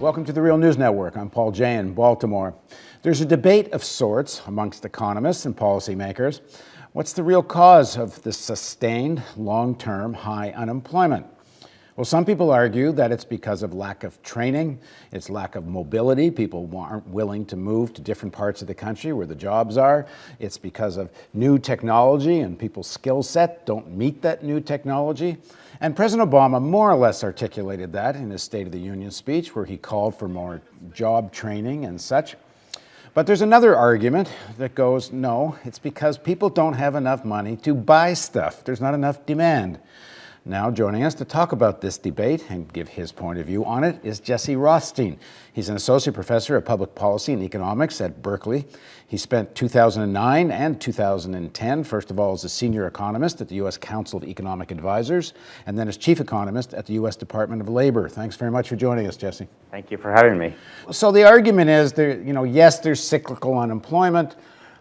Welcome to the Real News Network. I'm Paul Jay in Baltimore. There's a debate of sorts amongst economists and policymakers. What's the real cause of this sustained, long-term high unemployment? Well, some people argue that it's because of lack of training, it's lack of mobility. People aren't willing to move to different parts of the country where the jobs are. It's because of new technology and people's skill set don't meet that new technology. And President Obama more or less articulated that in his State of the Union speech, where he called for more job training and such. But there's another argument that goes, no, it's because people don't have enough money to buy stuff. There's not enough demand. Now joining us to talk about this debate and give his point of view on it is Jesse Rothstein. He's an associate professor of public policy and economics at Berkeley. He spent 2009 and 2010, first of all, as a senior economist at the U.S. Council of Economic Advisors, and then as chief economist at the U.S. Department of Labor. Thanks very much for joining us, Jesse. Thank you for having me. So the argument is, yes, there's cyclical unemployment,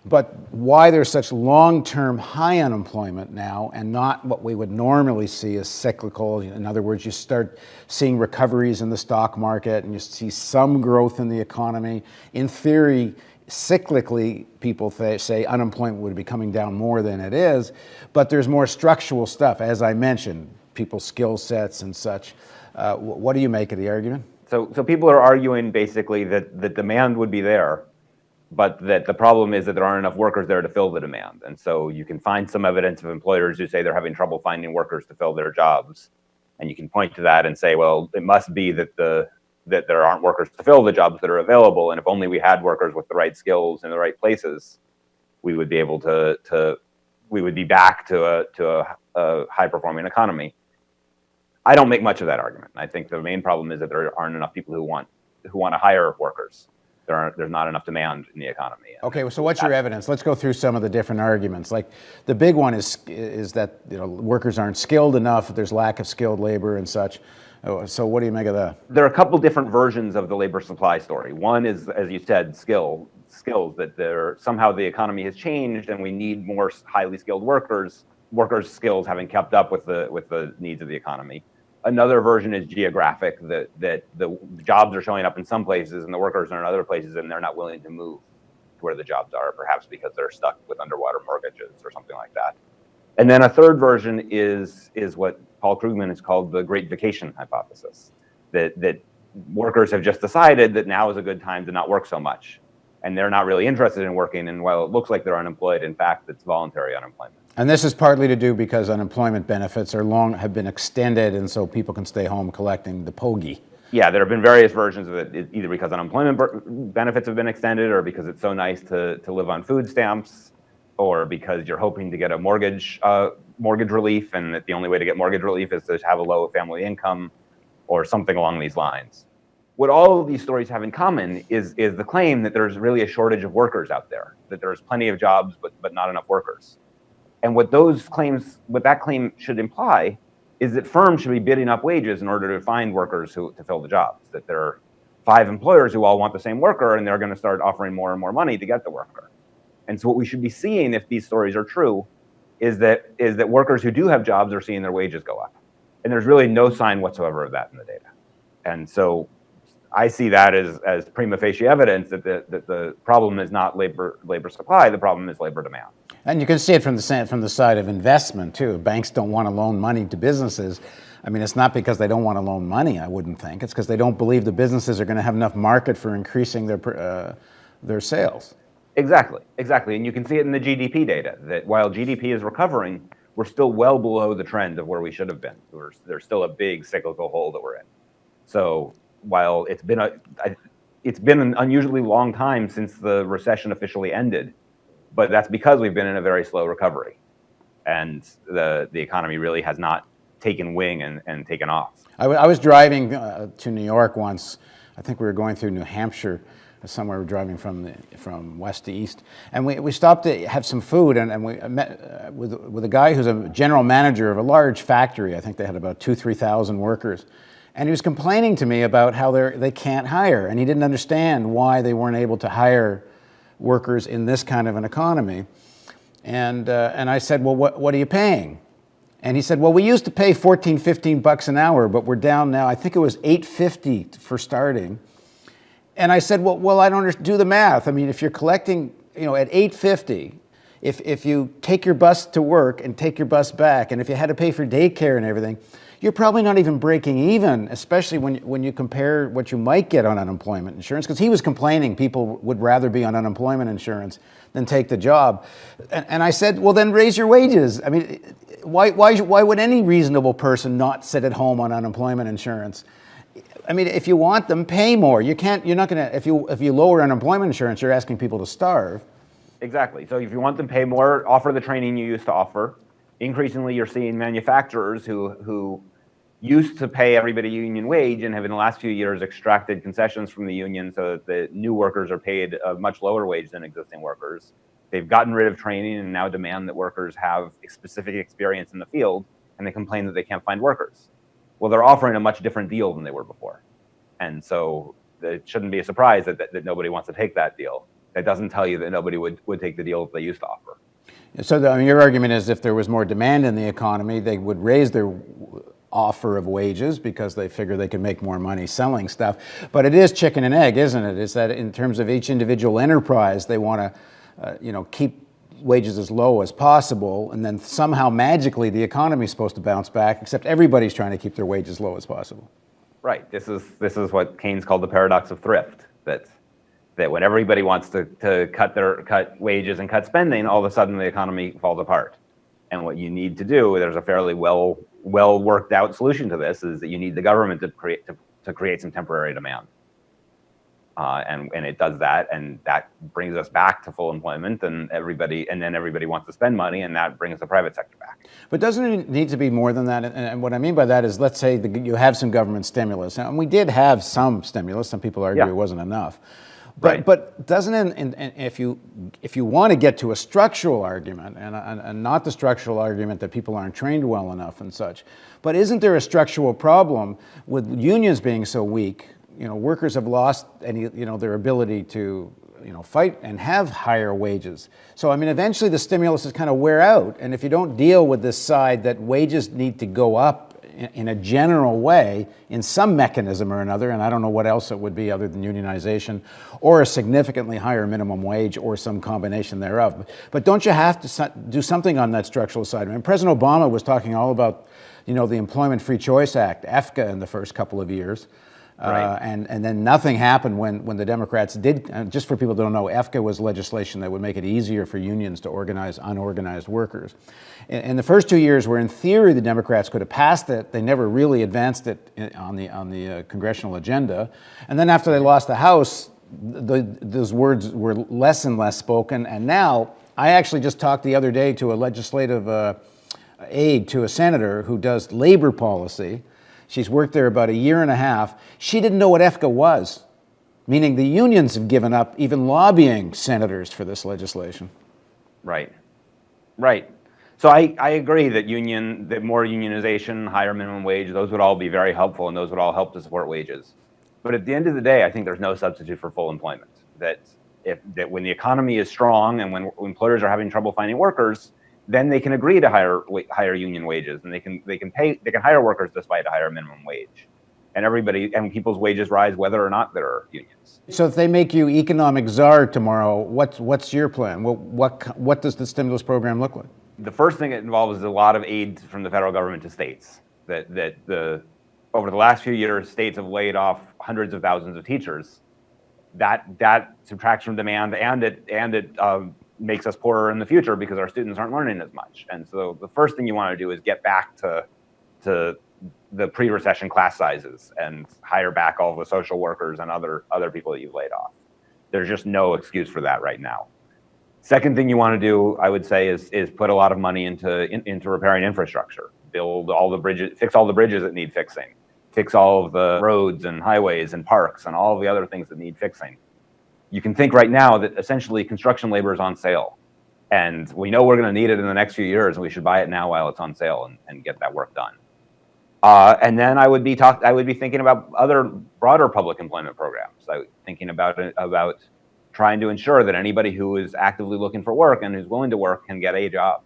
but why there's such long-term high unemployment now and not what we would normally see as cyclical. In other words, you start seeing recoveries in the stock market and you see some growth in the economy. In theory, cyclically, people say unemployment would be coming down more than it is, but there's more structural stuff, as I mentioned, people's skill sets and such. What do you make of the argument? So people are arguing basically that the demand would be there, but that the problem is that there aren't enough workers there to fill the demand. And so you can find some evidence of employers who say they're having trouble finding workers to fill their jobs. And you can point to that and say, well, it must be that there aren't workers to fill the jobs that are available. And if only we had workers with the right skills in the right places, we would be able we would be back to a high performing economy. I don't make much of that argument. I think the main problem is that there aren't enough people who want to hire workers. There's not enough demand in the economy. Okay, so what's your evidence? Let's go through some of the different arguments. Like the big one is that workers aren't skilled enough. There's lack of skilled labor and such. So what do you make of that? There are a couple different versions of the labor supply story. One is, as you said, skills that somehow the economy has changed and we need more highly skilled workers. Workers' skills haven't kept up with the needs of the economy. Another version is geographic, that the jobs are showing up in some places and the workers are in other places and they're not willing to move to where the jobs are, perhaps because they're stuck with underwater mortgages or something like that. And then a third version is what Paul Krugman has called the Great Vacation hypothesis, that workers have just decided that now is a good time to not work so much. And they're not really interested in working, and while it looks like they're unemployed, in fact, it's voluntary unemployment. And this is partly to do because unemployment benefits have been extended, and so people can stay home collecting the pogey. Yeah, there have been various versions of it, either because unemployment benefits have been extended, or because it's so nice to live on food stamps, or because you're hoping to get a mortgage relief, and that the only way to get mortgage relief is to have a low family income, or something along these lines. What all of these stories have in common is the claim that there's really a shortage of workers out there, that there's plenty of jobs, but not enough workers. And what that claim should imply is that firms should be bidding up wages in order to find workers to fill the jobs, that there are 5 employers who all want the same worker and they're going to start offering more and more money to get the worker. And so what we should be seeing, if these stories are true, is that workers who do have jobs are seeing their wages go up. And there's really no sign whatsoever of that in the data. And so I see that as prima facie evidence that the problem is not labor supply, the problem is labor demand. And you can see it from the side of investment too. Banks don't want to loan money to businesses. I mean, it's not because they don't want to loan money, I wouldn't think. It's because they don't believe the businesses are going to have enough market for increasing their sales. Exactly. And you can see it in the GDP data, that while GDP is recovering, we're still well below the trend of where we should have been. There's still a big cyclical hole that we're in. So while it's been an unusually long time since the recession officially ended, but that's because we've been in a very slow recovery, and the economy really has not taken wing and taken off. I was driving to New York once. I think we were going through New Hampshire, somewhere. We're driving from west to east, and we stopped to have some food, and we met with a guy who's a general manager of a large factory. I think they had about 3,000 workers. And he was complaining to me about how they can't hire, and he didn't understand why they weren't able to hire workers in this kind of an economy. And I said, well, what are you paying? And he said, well, we used to pay $14, $15 an hour, but we're down now. I think it was $8.50 for starting. And I said, well, I don't do the math. I mean, if you're collecting, at 8.50, if you take your bus to work and take your bus back, and if you had to pay for daycare and everything, you're probably not even breaking even, especially when you compare what you might get on unemployment insurance. Because he was complaining people would rather be on unemployment insurance than take the job. And I said, well, then raise your wages. I mean, why would any reasonable person not sit at home on unemployment insurance? I mean, if you want them, pay more. You're not going to, if you lower unemployment insurance, you're asking people to starve. Exactly. So if you want them to pay more, offer the training you used to offer. Increasingly, you're seeing manufacturers who used to pay everybody union wage and have in the last few years extracted concessions from the union so that the new workers are paid a much lower wage than existing workers. They've gotten rid of training and now demand that workers have specific experience in the field, and they complain that they can't find workers. Well, they're offering a much different deal than they were before. And so it shouldn't be a surprise that nobody wants to take that deal. That doesn't tell you that nobody would take the deal that they used to offer. So your argument is if there was more demand in the economy, they would raise their offer of wages because they figure they can make more money selling stuff. But it is chicken and egg, isn't it? Is that in terms of each individual enterprise, they want to keep wages as low as possible, and then somehow magically the economy is supposed to bounce back, except everybody's trying to keep their wages low as possible. Right. This is what Keynes called the paradox of thrift, that when everybody wants to cut wages and cut spending, all of a sudden the economy falls apart. And what you need to do, there's a fairly well worked out solution to this, is that you need the government to create some temporary demand. And it does that, and that brings us back to full employment, and then everybody wants to spend money, and that brings the private sector back. But doesn't it need to be more than that? And what I mean by that is, let's say you have some government stimulus, and we did have some stimulus. Some people argue it wasn't enough. But doesn't it, if you want to get to a structural argument, and not the structural argument that people aren't trained well enough and such, but isn't there a structural problem with unions being so weak? Workers have lost their ability to fight and have higher wages. So I mean, eventually the stimulus is kind of wear out, and if you don't deal with this side that wages need to go up in a general way, in some mechanism or another, and I don't know what else it would be other than unionization, or a significantly higher minimum wage, or some combination thereof. But don't you have to do something on that structural side? I mean, President Obama was talking all about, the Employment Free Choice Act, EFCA, in the first couple of years. And then nothing happened when the Democrats did. Just for people who don't know, EFCA was legislation that would make it easier for unions to organize unorganized workers. In the first 2 years, where in theory the Democrats could have passed it, they never really advanced it on the congressional agenda. And then after they lost the House, those words were less and less spoken. And now, I actually just talked the other day to a legislative aide to a senator who does labor policy. She's worked there about a year and a half. She didn't know what EFCA was, meaning the unions have given up even lobbying senators for this legislation. Right. So I agree that more unionization, higher minimum wage, those would all be very helpful, and those would all help to support wages. But at the end of the day, I think there's no substitute for full employment. That when the economy is strong and when employers are having trouble finding workers, then they can agree to higher union wages, and they can hire workers despite a higher minimum wage, and people's wages rise whether or not there are unions. So if they make you economic czar tomorrow, what's your plan? What does the stimulus program look like? The first thing it involves is a lot of aid from the federal government to states. Over the last few years, states have laid off hundreds of thousands of teachers. That subtracts from demand, and it makes us poorer in the future because our students aren't learning as much. And so the first thing you want to do is get back to the pre-recession class sizes and hire back all the social workers and other people that you've laid off. There's just no excuse for that right now. Second thing you want to do, I would say, is put a lot of money into repairing infrastructure. Build all the bridges, fix all the bridges that need fixing, fix all of the roads and highways and parks and all the other things that need fixing. You can think right now that essentially construction labor is on sale, and we know we're going to need it in the next few years, and we should buy it now while it's on sale and get that work done. And then I would be thinking about other broader public employment programs. Thinking about trying to ensure that anybody who is actively looking for work and who's willing to work can get a job,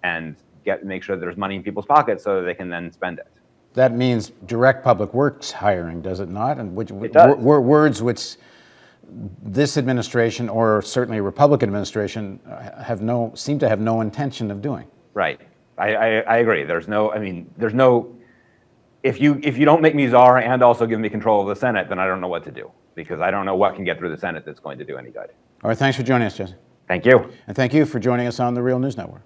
and make sure there's money in people's pockets so that they can then spend it. that means direct public works hiring, does it not? And which It does. words which this administration, or certainly a Republican administration, seem to have no intention of doing. Right. I agree. There's no. If you don't make me czar and also give me control of the Senate, then I don't know what to do, because I don't know what can get through the Senate that's going to do any good. All right, thanks for joining us, Jesse. Thank you. And thank you for joining us on the Real News Network.